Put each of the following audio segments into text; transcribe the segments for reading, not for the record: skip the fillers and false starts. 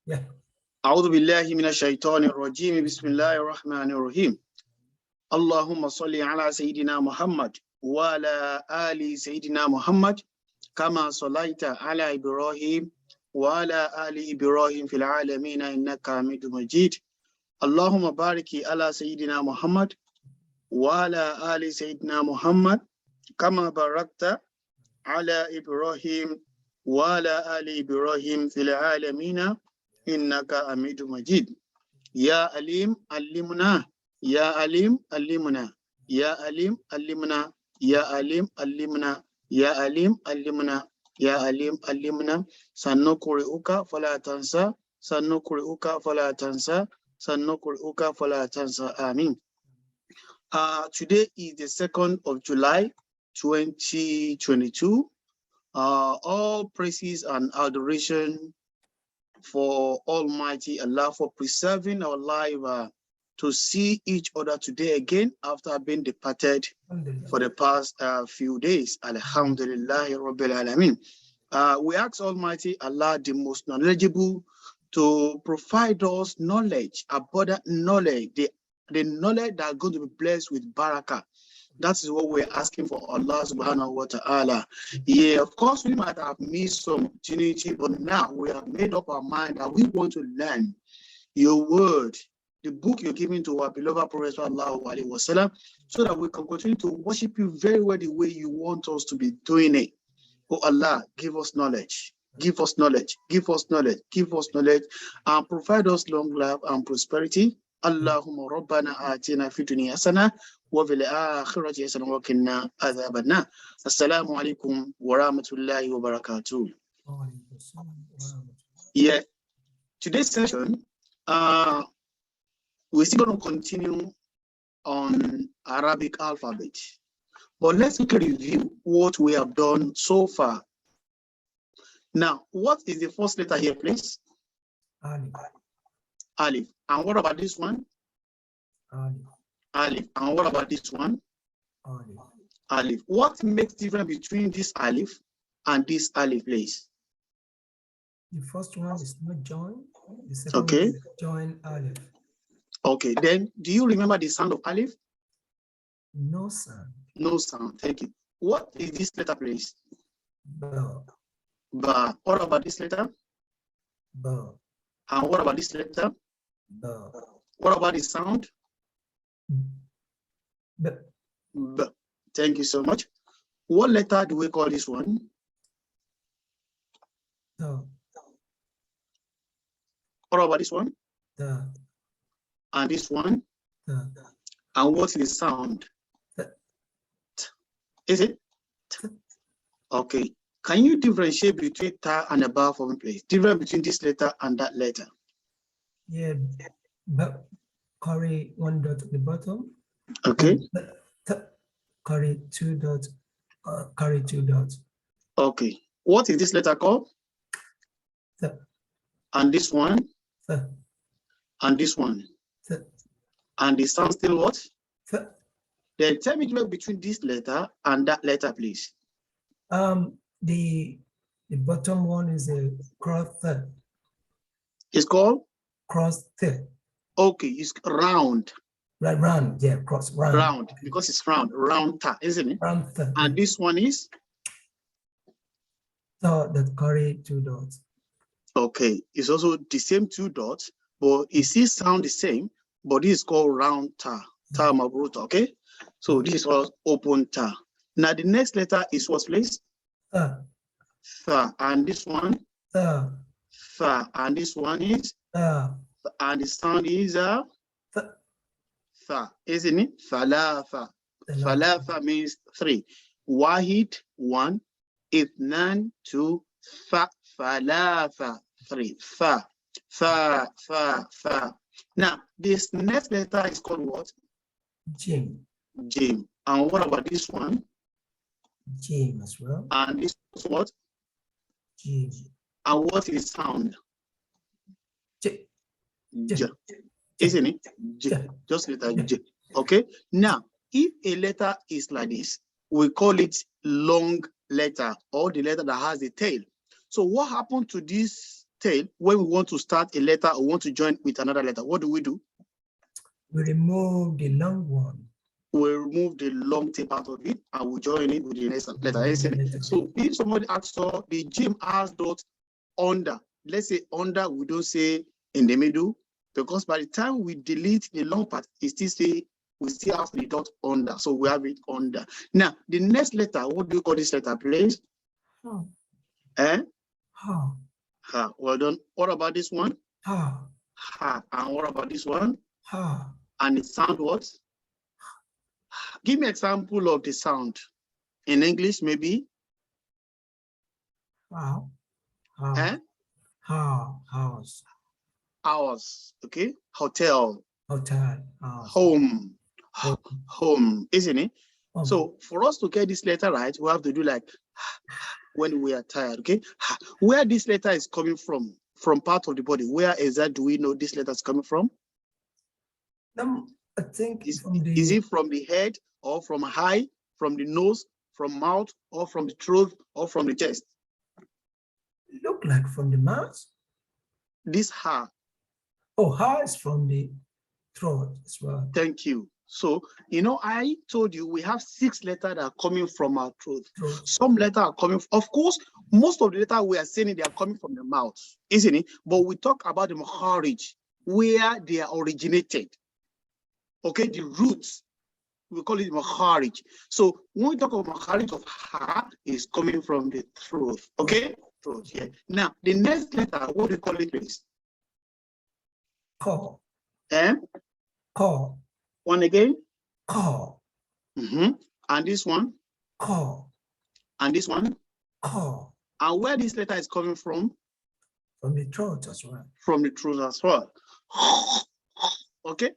Yeah. أعوذ بالله من الشيطان الرجيم بسم الله الرحمن الرحيم اللهم صل على سيدنا محمد وعلى آل سيدنا محمد كما صليت على إبراهيم وعلى آل إبراهيم في العالمين إنك حميد مجيد اللهم بارك على سيدنا محمد وعلى آل سيدنا محمد كما باركت على إبراهيم وعلى آل إبراهيم في العالمين إنك حميد مجيد يا عليم علمنا يا عليم علمنا يا عليم علمنا يا عليم علمنا يا عليم علمنا يا عليم علمنا سنقرئك فلا تنسى سنقرئك فلا تنسى سنقرئك فلا تنسى آمين. Today is the 2nd of July 2022. All praises and adoration for Almighty Allah for preserving our life to see each other today again after being departed for the past few days. Alhamdulillah Rabbil Alameen. We ask Almighty Allah, the most knowledgeable, to provide us knowledge, abundant knowledge, the knowledge that is going to be blessed with barakah. That is what we're asking for Allah subhanahu wa ta'ala. Yeah, of course, we might have missed some opportunity, but now we have made up our mind that we want to learn your word, the book you're giving to our beloved Prophet sallallahu alaihi wasallam, so that we can continue to worship you very well the way you want us to be doing it. Oh Allah, give us knowledge. Give us knowledge, give us knowledge, give us knowledge, and provide us long life and prosperity. Allahumma rabbana atina fid dunya hasana wa fil akhirati hasana wa qina adhaban nar. Assalamu alaikum wa rahmatullahi wa barakatuh. Yeah, today's session, we're still going to continue on Arabic alphabet, but let's quickly review what we have done so far. Now, what is the first letter here, please? Alif. Alif. And what about this one? Alif. Alif. And what about this one? Alif. Alif. What makes difference between this Alif and this Alif, please? The first one is not joined. The second Okay. one is joined Alif. Okay. Then, do you remember the sound of Alif? No sound. No sound. Thank you. What is this letter, please? Ba. Ba. What about this letter? Ba. And what about this letter? Ba. What about the sound? B. B. Thank you so much. What letter do we call this one? Da. What about this one? Da. And this one? Da. And what's the sound? Da. Is it? Okay. Can you differentiate between ta and a bar for me, please? Difference between this letter and that letter. Yeah. But carry one dot at the bottom. Okay. Carry two dots. Carry two dots. Okay. What is this letter called? The. And this one? The. And this one? The. And the sound still what? The. Then tell me the difference between this letter and that letter, please. The bottom one is a cross th. It's called? Cross th. Okay, it's round. Right, round, yeah, cross, round. Round, because it's round, round ta, isn't it? Round th. And this one is? So that carry two dots. Okay, it's also the same two dots, but it still sound the same, but this is called round ta, ta mabruta, okay? So this is called open ta. Now the next letter is what, please? Tha. And this one? Tha. And this one is? Tha. And the sound is tha, isn't it? Thalatha. Thalatha means three. Wahid, one. Ithnan, two. Thalatha, three. Tha. Now, this next letter is called what? Jim. Jim. And what about this one? Jim as well. And this is what? Jim. And what is sound? J. J. Isn't it? J. Just letter J. Okay. Now, if a letter is like this, we call it long letter, or the letter that has the tail. So what happened to this tail, when we want to start a letter or want to join with another letter, what do? We remove the long one. We remove the long tail part of it and we join it with the next letter. Isn't it? So if somebody asks for the gym has dot under, let's say under, we don't say in the middle, because by the time we delete the long part, we still have the dot under. So we have it under. Now, the next letter, what do you call this letter, please? Ha. Eh? Ha. Ha. Well done. What about this one? Ha. Ha. And what about this one? Ha. And it sound what? Give me an example of the sound. In English, maybe. Ha. Ha. Eh? Ha. House. Hours. Okay. Hotel. Hotel. House. Home. Home. Home. Isn't it? Home. So for us to get this letter right, we have to do like when we are tired. Okay. Where this letter is coming from part of the body, where exactly do we know this letter is coming from? I think Is it it from the head or from high, from the nose, from mouth, or from the throat, or from the chest? look like from the mouth? This ha. Oh, ha is from the throat as well. Thank you. So, I told you we have 6 letters that are coming from our throat. Throat. Some letters are coming, of course, most of the letters we are saying they are coming from the mouth, isn't it? But we talk about the makharij, where they are originated. Okay, the roots, we call it makharij. So when we talk about makharij of ha, is coming from the throat. Okay, throat. Yeah. Now the next letter, what do you call it, please? Call. Call. One again. Call. And this one. Call. And this one. Call. And where this letter is coming from? From the throat as well. From the throat as well. Okay.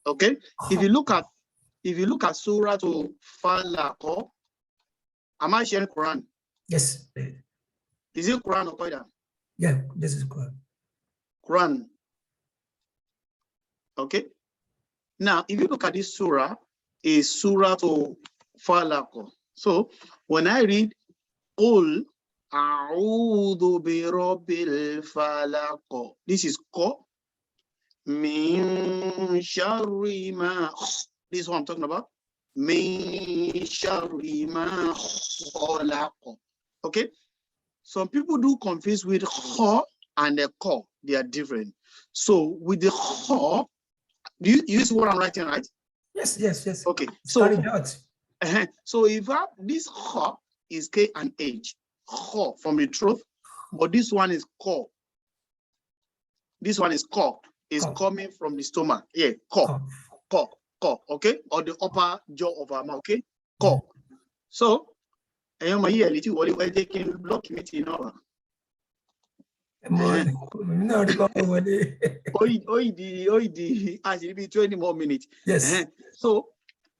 Okay. If you look at Surah to Falaq, am I sharing Quran? Yes. Is it Quran or Quran? Yeah, this is Quran. Quran. Okay. Now, if you look at this surah, is Surah to Falaq. So when I read Qul A'udhu bi Rabbil Falaq, this is Ko. Min sharri ma. This is what I'm talking about. Min sharri ma khalaq. Okay. Some people do confuse with kha and the ko. They are different. So with the kha, do you see what I'm writing, right? Yes, yes, yes. Okay. So if this kha is K and H, kha from the throat, but this one is ko. This one is ko. Is coming from the stomach. Yeah, ko. Okay, or the upper jaw of our mouth. Okay, ko. So, my ear little what we're taking block meeting over. As it be 20 more minutes. Yes. So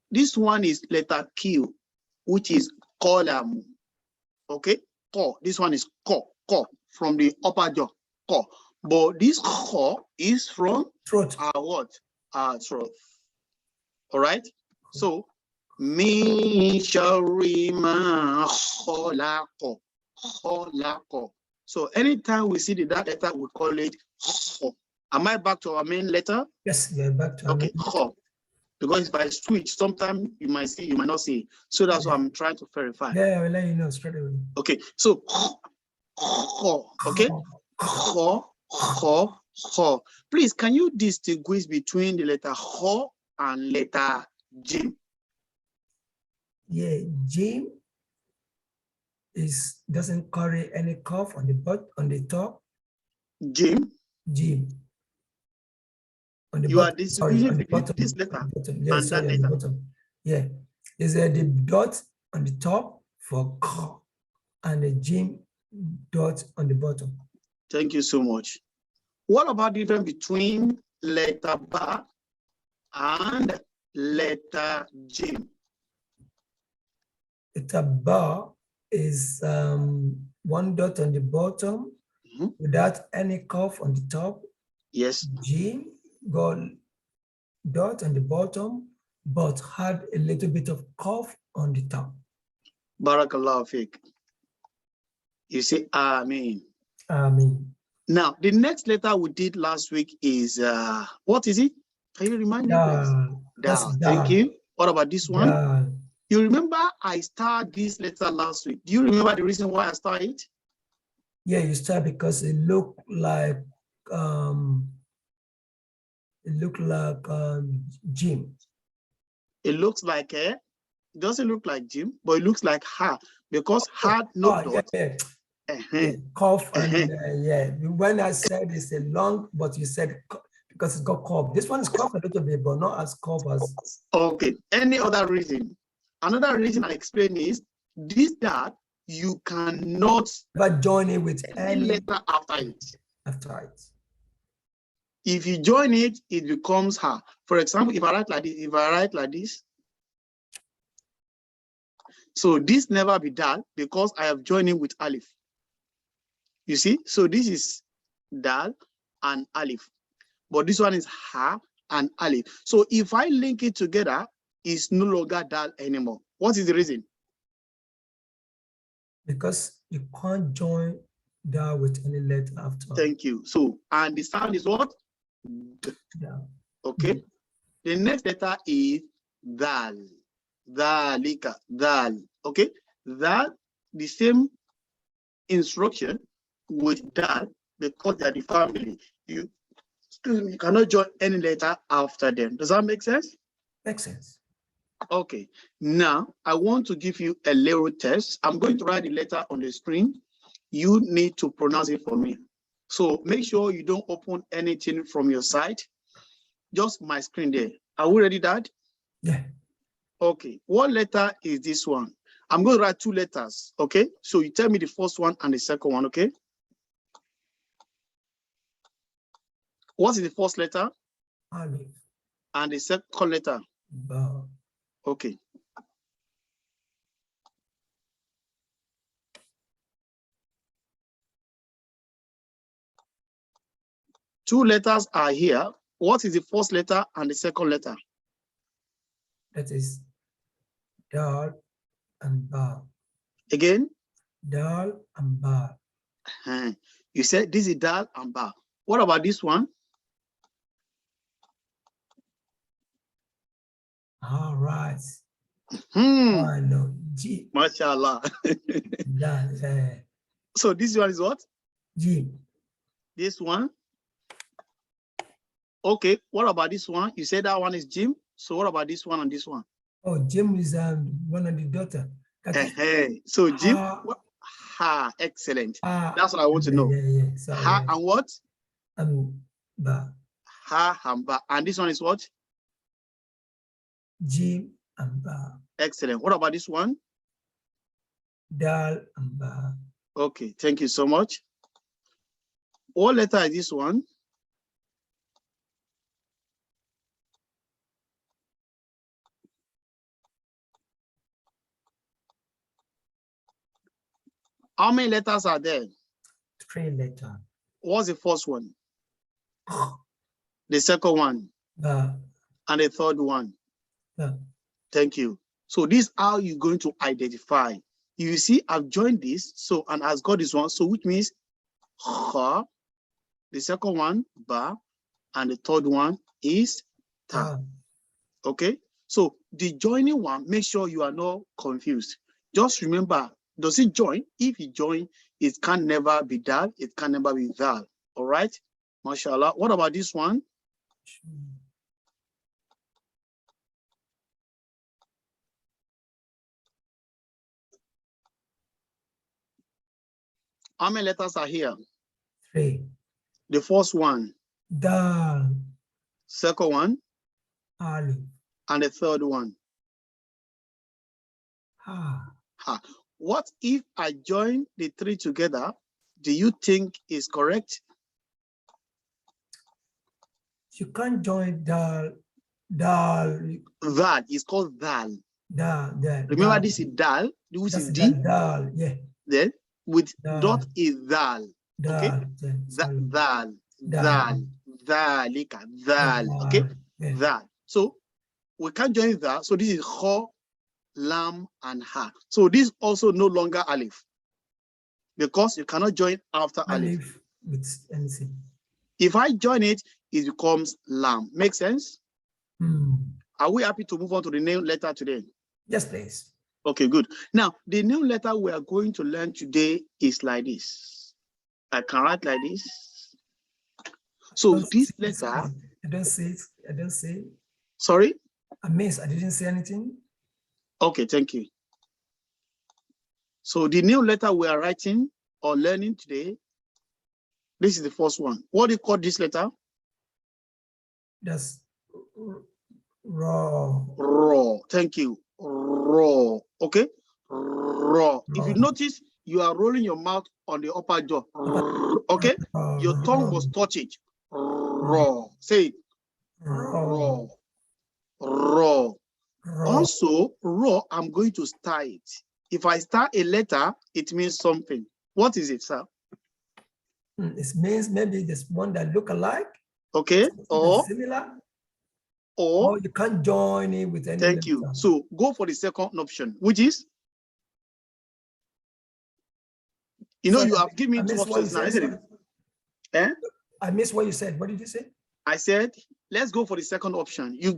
this one is letter Q, which is column. Okay, ko. This one is ko from the upper jaw. Ko. But this ko is from throat. Our what? Our throat. All right. So min sharri ma khalaq. So anytime we see that letter, we call it kho. Am I back to our main letter? Yes, you're back to our main letter. Kho. Because if I switch, sometimes you might see, you might not see. So that's what I'm trying to verify. Yeah, I will let you know straight away. Okay. So kho. Okay. Kho. Please, can you distinguish between the letter Ho and letter Jim? Yeah, Jim doesn't carry any cough on the butt, on the top. Jim. On the you bottom, are distinguishing between this letter yeah, and that letter. Bottom. Yeah, is there the dot on the top for K and the Jim dot on the bottom? Thank you so much. What about the difference between letter Ba and letter J? Letter Ba is one dot on the bottom without any curve on the top. Yes. J got dot on the bottom, but had a little bit of curve on the top. Barakallahu fiqh. You say Amen. Amen. Now, the next letter we did last week is, what is it? Can you remind me, please? Dal. That's Dal. Thank dal. you. What about this one? Dal. You remember I started this letter last week. Do you remember the reason why I started it? Yeah, you start because it looked like Jim. It looks like it doesn't look like Jim, but it looks like her because had no dot. Yeah. Uh-huh. Cough and yeah. When I said it's a long, but you said because it's got cough. This one is cough a little bit, but not as cough as. Okay. Any other reason? Another reason I explain is this that you cannot But join it with any letter after it. After it. If you join it, it becomes her. For example, if I write like this, so this never be dal because I have joined it with alif. You see, so this is dal and alif, but this one is ha and alif. So if I link it together, it's no longer dal anymore. What is the reason? Because you can't join dal with any letter after. Thank you. So, and the sound is what? Yeah. Okay. The next letter is dal. Dalika, dal. Okay. That the same instruction with dal because they are the family. You cannot join any letter after them. Does that make sense? Makes sense. Okay. Now I want to give you a little test. I'm going to write the letter on the screen. You need to pronounce it for me. So make sure you don't open anything from your side. Just my screen there. Are we ready, Dad? Yeah. Okay. What letter is this one? I'm going to write two letters. Okay. So you tell me the first one and the second one. Okay. What is the first letter? Alif. And the second letter? Ba. Okay. Two letters are here. What is the first letter and the second letter? That is dal and ba. Again? Dal and ba. You said this is dal and ba. What about this one? All right. I know. G. Mashallah. So this one is what? G. This one? Okay. What about this one? You said that one is Jim. So what about this one and this one? Oh, Jim is one of the daughter. So Jim, ha, excellent. That's what I want to know. Yeah. So, ha and what? Ba. Ha and ba. And this one is what? Jim and ba. Excellent. What about this one? Dal and ba. Okay, thank you so much. What letter is this one? How many letters are there? 3 letters. What's the first one? The second one? Ba. And the third one? Ba. Thank you. So this is how you're going to identify. You see, I've joined this, so, and as God is one, so which means ha, the second one, ba, and the third one is ta. Okay? So the joining one, make sure you are not confused. Just remember, does it join? If you join, it can never be dal, it can never be dal. All right? Mashallah. What about this one? How many letters are here? 3. The first one? Dal. Second one? Alif. And the third one? Ha. Ha. What if I join the 3 together? Do you think is correct? You can't join dal. Dal. That is called dal. Dal. Remember, dal. this is dal, which is D. Dal, yeah. Then with dal. Dot is dal. Okay? Dal. Dalika, dal. Okay? Yeah. Dal. So we can't join that. So this is ho, lam, and ha. So this also no longer alif. because you cannot join after alif. Alif with NC. If I join it, it becomes lam. Make sense? Are we happy to move on to the new letter today? Yes, please. Okay, good. Now, the new letter we are going to learn today is like this. I can write like this. So this letter, I don't see it. I don't see it. Sorry? I didn't say anything. Okay, thank you. So the new letter we are writing or learning today, this is the first one. What do you call this letter? That's raw. Raw. Thank you. Raw. Okay? Raw. If you notice, you are rolling your mouth on the upper jaw. Okay? Your tongue must touch it. Raw. Say it. Raw. Raw. Also, raw, I'm going to star it. If I star a letter, it means something. What is it, sir? It means maybe there's one that look alike. Okay. Or similar. Or you can't join it with any. Thank you. So go for the second option, which is, you have given me two options now, isn't it? Eh? I missed what you said. What did you say? I said, let's go for the second option. You've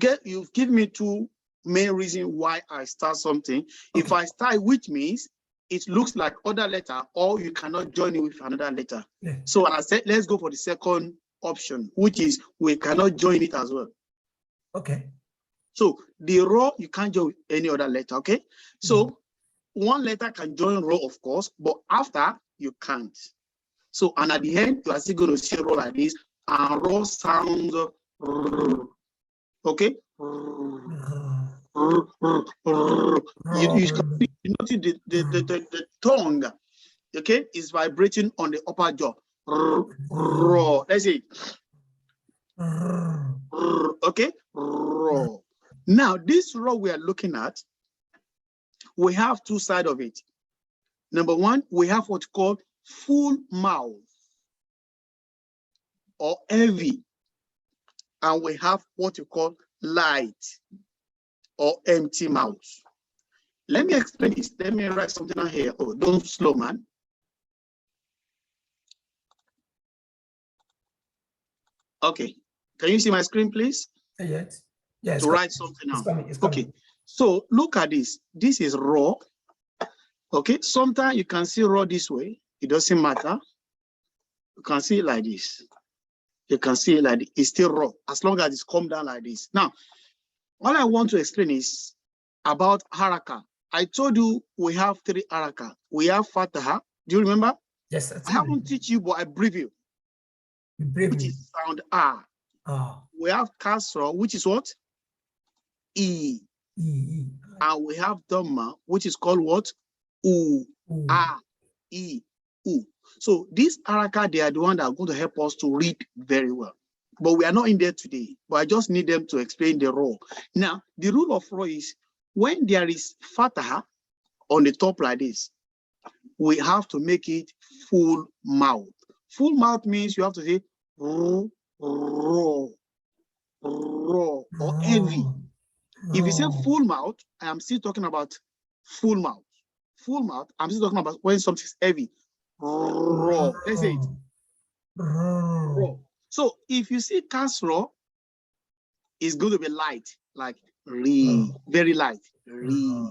given me two main reasons why I start something. Okay. If I start, which means it looks like other letter, or you cannot join it with another letter. Yeah. So I said, let's go for the second option, which is we cannot join it as well. Okay. So the raw, you can't join with any other letter, okay? So one letter can join raw, of course, but after, you can't. So, and at the end, you are still going to see raw like this, and raw sounds, okay? You notice the tongue, okay, is vibrating on the upper jaw. Raw. Let's see. Okay? Raw. Now, this raw we are looking at, we have two sides of it. Number one, we have what's called full mouth or heavy. And we have what you call light or empty mouth. Let me explain this. Let me write something out here. Oh, don't slow, man. Okay. Can you see my screen, please? Yes. Yes. To write something out. It's coming. Okay. So look at this. This is raw. Okay. Sometimes you can see raw this way. It doesn't matter. You can see it like this. You can see it like this. It's still raw as long as it's come down like this. Now, all I want to explain is about haraka. I told you we have three haraka. We have fataha. Do you remember? Yes. I haven't teach you, but I brief you. Which is sound R. We have kasra, which is what? E. And we have dhamma, which is called what? U. A. E. U. So these haraka, they are the ones that are going to help us to read very well. But we are not in there today. But I just need them to explain the rule. Now, the rule of raw is when there is fataha on the top like this, we have to make it full mouth. Full mouth means you have to say raw, raw, raw, or heavy. If you say full mouth, I am still talking about full mouth. Full mouth, I'm still talking about when something is heavy. Raw. Let's say it. Raw. So if you see kasra, it's going to be light, like re, very light. Re,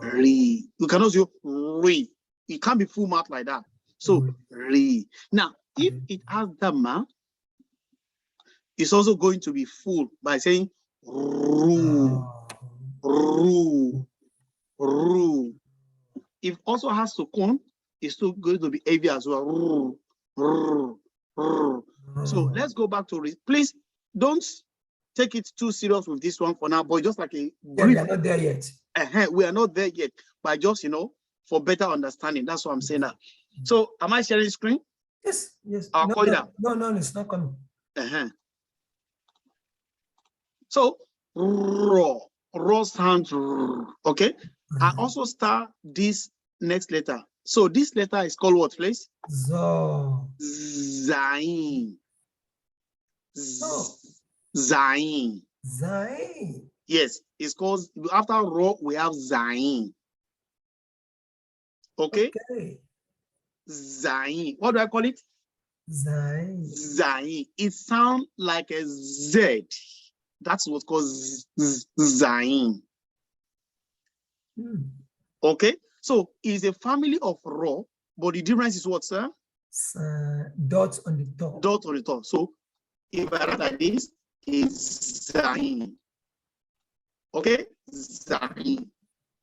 re. You cannot say re. It can't be full mouth like that. So re. Now, if it has dhamma, it's also going to be full by saying ru, ru, ru. If also has sukun, it's still going to be heavy as well. Ru, ru, ru. So let's go back to it. Please don't take it too serious with this one for now, but just like a brief. We are not there yet. We are not there yet, but just, for better understanding. That's what I'm saying now. So am I sharing screen? Yes, yes. I'll call it out. No, it's not coming. So raw sounds, okay? I also start this next letter. So this letter is called what, please? Zain. Zain. Zain. Yes, it's called, after raw, we have Zain. Okay? Zain. What do I call it? Zain. Zain. It sounds like a Z. That's what's called Zain. Okay, so it's a family of Ra, but the difference is what, sir? Dot on the top. Dot on the top. So if I write like this, it's Zain. Okay, Zain.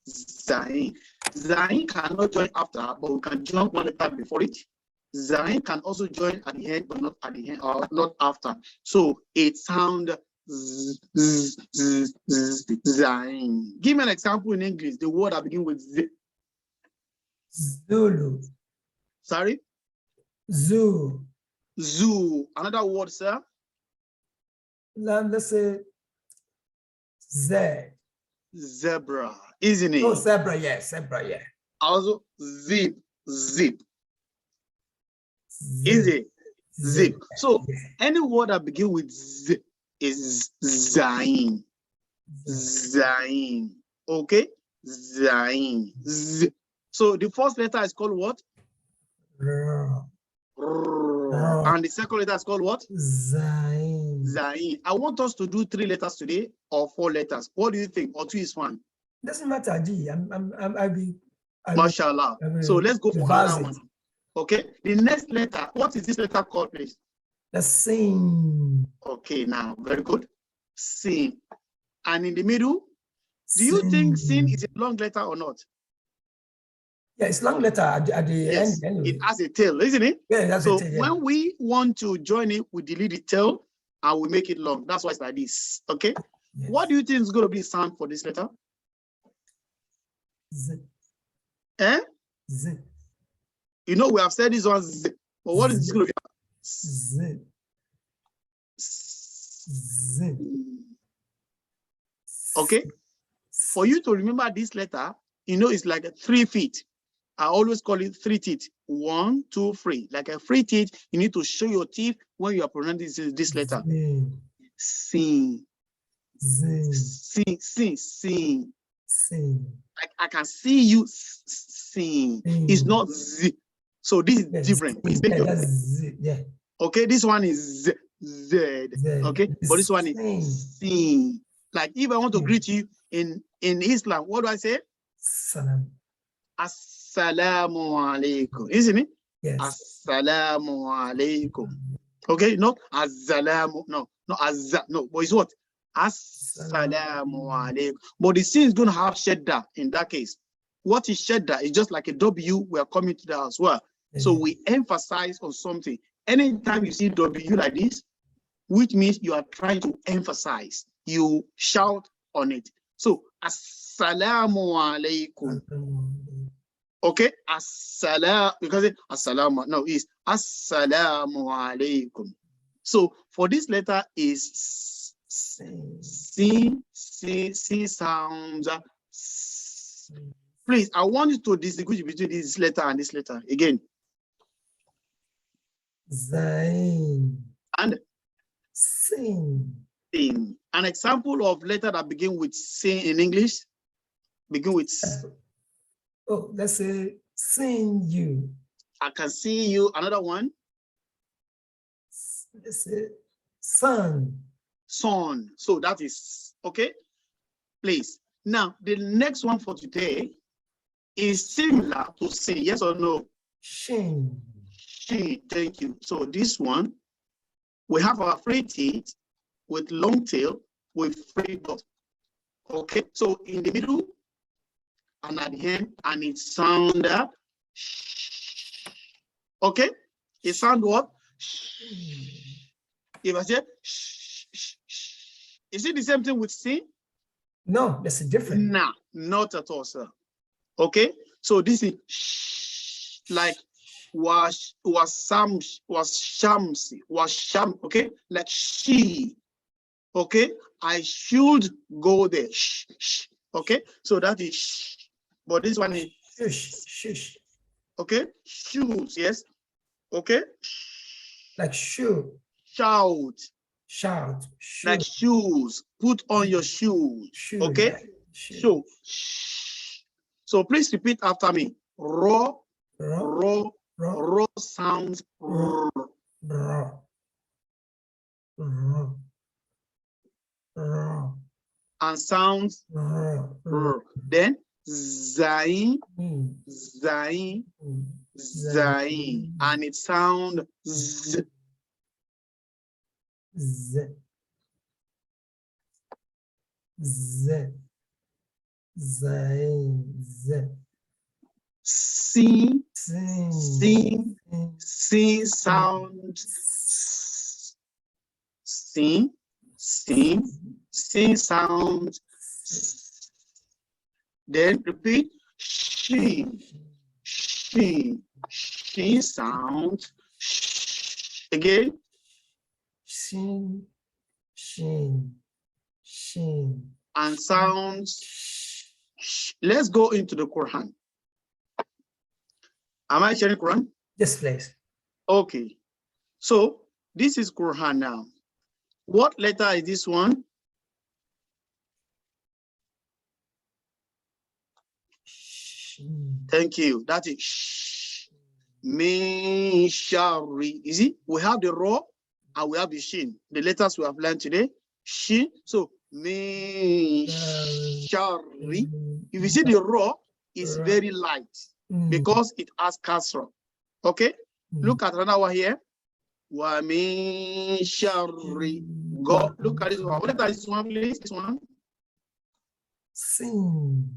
Zain. Zain cannot join after, but we can join one letter before it. Zain can also join at the end, but not at the end or not after. So it sounds Zain. Give me an example in English. The word that begins with Z. Zulu. Sorry? Zoo. Zoo. Another word, sir? Let's say Z. Zebra, isn't it? Oh, zebra, yeah, zebra, yeah. Also, zip, zip. Is it? Zip. So yeah. any word that begins with Z is Zain. Zain. Okay? Zain. Z. So the first letter is called what? R. And the second letter is called what? Zain. Zain. I want us to do 3 letters today or 4 letters. What do you think? Or 2 is fine? Doesn't matter, G. I'll be. Mashallah. So let's go for another one. Okay. The next letter. What is this letter called, please? The Sin. Okay. Now, very good. Sin. And in the middle, do you think Sin is a long letter or not? Yeah, it's long letter at the end. Anyway. It has a tail, isn't it? Yeah, that's so a tail, yeah. When we want to join it, we delete the tail and we make it long. That's why it's like this. Okay. Yes. What do you think is going to be the sound for this letter? Z. Eh? Z. You know, we have said this one Z, but what is this going to be? Z. Z. Okay. For you to remember this letter, you know, it's like 3 feet. I always call it 3 teeth. 1, 2, 3. Like a 3 teeth, you need to show your teeth when you are pronouncing this letter. Sing. Sing, sing, sing. Sing. Like I can see you sing. It's not Z. So this is different. Yeah. Okay, this one is Z. Okay, but this one is sing. Like if I want to greet you in Islam, what do I say? Salam. Assalamu alaikum, isn't it? Yes. Assalamu alaikum. Okay, not assalamu, no, but it's what? Assalamu alaikum. But the sin is going to have shadda in that case. What is shadda? It's just like a W, we are coming to that as well. So we emphasize on something. Anytime you see W like this, which means you are trying to emphasize, you shout on it. So, assalamu alaikum. Okay, because assalamu, no, it's assalamu alaikum. So for this letter is C sounds. Please, I want you to distinguish between this letter and this letter again. Zain. And Sing. Sing. An example of letter that begin with sing in English, begin with. Oh, let's say sing you. I can see you. Another one. Let's say sun. Sun. So that is okay. Please. Now the next one for today is similar to say yes or no. Shin. Shin. Thank you. So this one, we have our 3 teeth with long tail with 3 dots. Okay. So in the middle and at the end, and it sound okay. It sound what? If I say is it the same thing with sing? No, that's a different. Nah, not at all, sir. Okay, so this is like was sham, okay, like she. Okay, I should go there. Okay, so that is but this one is shush. Okay, shoes, yes. Okay, like shoe. Shout. Like shoes. Put on your shoes. Okay, yeah. Shoe. So please repeat after me. Ro, ro, ro, sounds R. R. R. R. and sounds R. r. Then zain, Mm. zain, Mm. zain, and it sounds z. Z. Z. Zain. Z. Sin, Sin. sin, Sin. sin sound sin, sin, sin sound. Then repeat shin, shin, shin sound. Again, Shin. Shin. Shin. and sounds. Let's go into the Quran. Am I sharing Quran? Yes, please. Okay. So this is Quran now. What letter is this one? Shin. Thank you. That is sh. Min shari. You see, we have the raw and we have the shin. The letters we have learned today. Shin. So min shari. If you see the raw, it's very light because it has kasra. Okay. Look at another one here. Wa min shari. Go. Look at this one. What letter is this one, please? This one. Sin.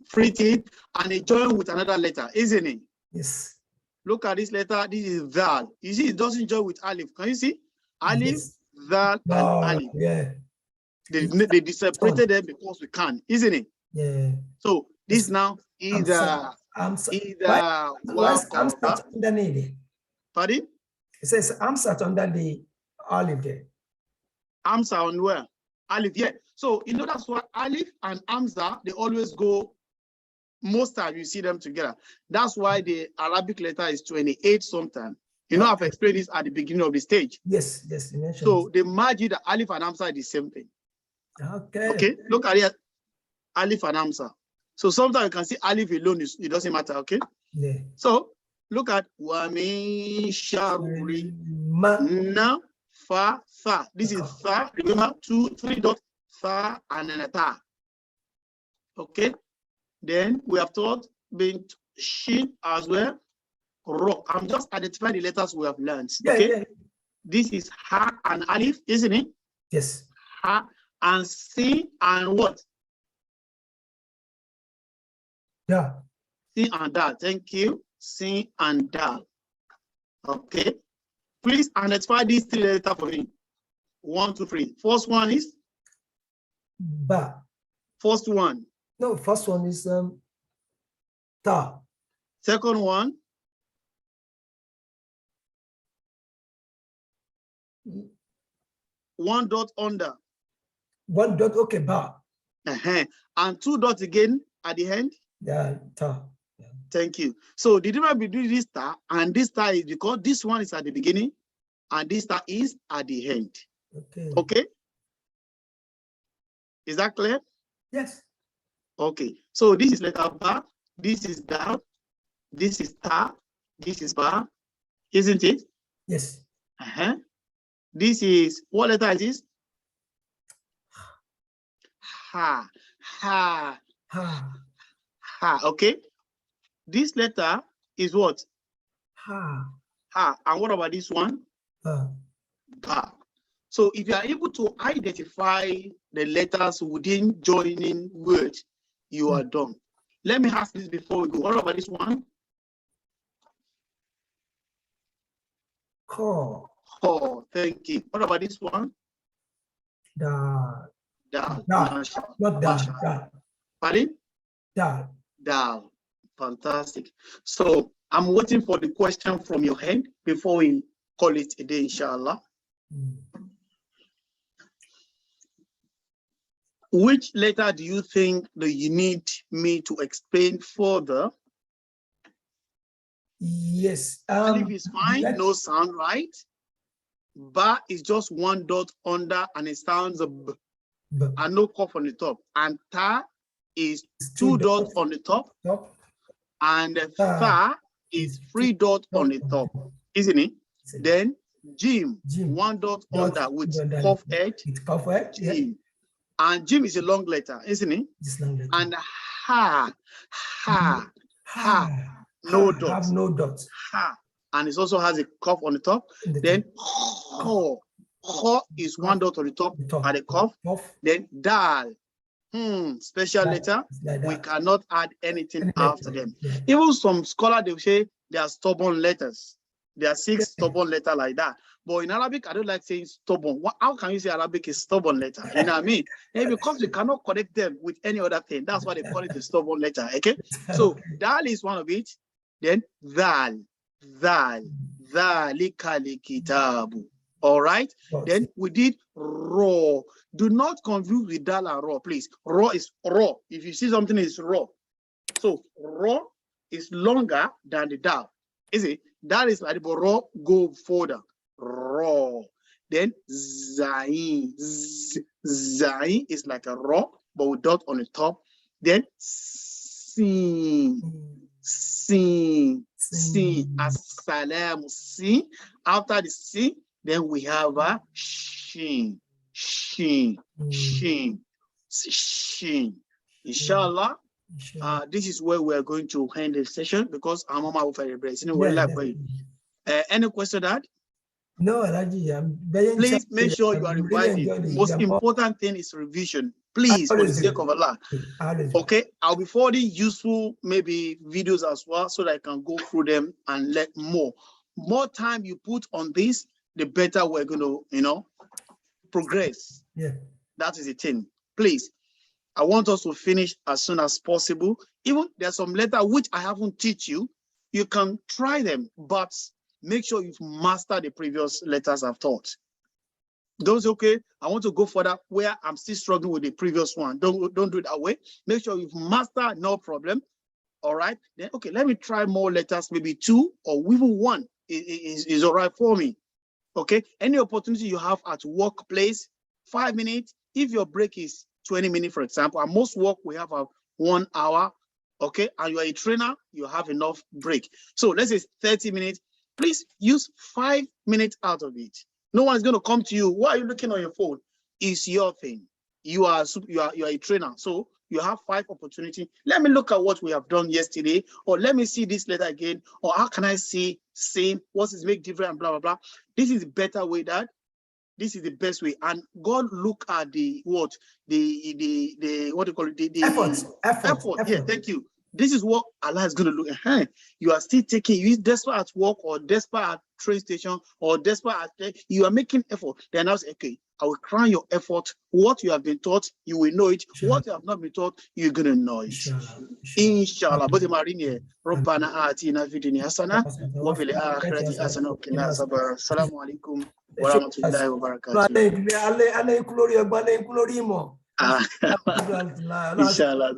Free it and it join with another letter, isn't it? Yes. Look at this letter. This is Dal. You see, it doesn't join with Alif. Can you see? Alif, Yes. Dal, and Alif. Yeah. They separated them because we can, isn't it? Yeah. So this Yes. now is Why I'm sat underneath it? Pardon? It says I'm sat under the olive there. Amsa on where? Alif, yeah. So you know that's why Alif and Amza, they always go, most time you see them together. That's why the Arabic letter is 28 sometimes. You know, I've explained this at the beginning of the stage. Yes, yes, you mentioned. So they merge it, the Alif and Amza are the same thing. Okay. Okay, look at it, Alif and Amza. So sometimes you can see Alif alone, it doesn't matter, okay? Yeah. So look at Wa min sharri Ma. na fa tha. This is tha. Remember, 3 dots, tha and then a ta. Okay. Then we have taught bint shin as well. Ro. I'm just identifying the letters we have learned. Okay. Yeah. This is ha and alif, isn't it? Yes. Ha and sin and what? Yeah. Sin and dal. Thank you. Sin and dal. Okay. Please identify these 3 letters for me. 1, 2, 3. First one is? Ba. First one. No, first one is ta. Second one? One dot under. 1 dot, okay, ba. And 2 dots again at the end? Yeah, ta. Yeah. Thank you. So the difference between this star and this star is because this one is at the beginning and this star is at the end. Okay. Okay? Is that clear? Yes. Okay. So this is letter ba, this is da, this is ta, this is ba, isn't it? Yes. This is, what letter is this? Ha, ha, Ha. ha, okay? This letter is what? Ha. Ha, and what about this one? Ha. Ba. So if you are able to identify the letters within joining words, you are done. Let me ask this before we go. What about this one? Ko. Oh, thank you. What about this one? Da. Da. Da. Not da. Da. Pardon? Da. Da. Fantastic. So I'm waiting for the question from your hand before we call it a day, inshallah. Which letter do you think that you need me to explain further? Yes. Alif is fine, no sound, right? Ba is just 1 dot under and it sounds a b, and no cough on the top. And ta is 2 dots on the top. And tha is 3 dots on the top, isn't it? Then Jim, 1 dot under with cuff edge. Jim. And Jim is a long letter, isn't it? And ha, no dots. No dots. Ha. And it also has a cuff on the top. Then ho is 1 dot on the top and a cuff. Then dal, special letter. We cannot add anything after them. Even some scholars, they say they are stubborn letters. There are 6 stubborn letters like that. But in Arabic, I don't like saying stubborn. How can you say Arabic is stubborn letter? You know what I mean? And because you cannot connect them with any other thing. That's why they call it a stubborn letter. Okay. So dal is one of it. Then dal, dhalikal kitabu. All right. Then we did raw. Do not confuse with dal and raw, please. Raw is raw. If you see something is raw. So raw is longer than the dal. Is it? That is like the raw go further. Raw. Then zain. Zain is like a raw, but with dot on the top. Then sin. As-salam. Sin. After the sin, then we have a shin. Inshallah. This is where we are going to end the session because I'm on my way. Any question, Dad? No, I'm very please make sure you are revising. Most important thing is revision. Please, for the sake of Allah. Okay, I'll be forwarding useful maybe videos as well so that I can go through them and let more. More time you put on this, the better we're going to, progress. Yeah, that is the thing. Please, I want us to finish as soon as possible. Even there's some letter which I haven't teach you. You can try them, but make sure you've mastered the previous letters I've taught. Don't say, okay, I want to go further where I'm still struggling with the previous one. Don't do it that way. Make sure you've mastered, no problem. All right. Then, okay, let me try more letters, maybe 2 or even 1 is all right for me. Okay. Any opportunity you have at workplace, 5 minutes. If your break is 20 minutes, for example, at most work, we have a 1 hour. Okay. And you are a trainer, you have enough break. So let's say 30 minutes. Please use 5 minutes out of it. No one's going to come to you. Why are you looking on your phone? It's your thing. You are a trainer. So you have 5 opportunities. Let me look at what we have done yesterday, or let me see this letter again, or how can I see same? What is make different? Blah blah blah. This is the better way. That this is the best way. And God look at the what do you call it? The effort. Yeah, thank you. This is what Allah is going to look at. You are still taking, you despite at work or despite at train station or despite at, you are making effort. Then I say, okay, I will crown your effort. What you have been taught, you will know it. What you have not been taught, you're going to know it. Inshallah. But Marini, Rabbana atina fid dunya hasana wa fil akhirati hasana wa qina adhaban. Assalamu alaikum wa rahmatullahi wa barakatuh. Inshallah.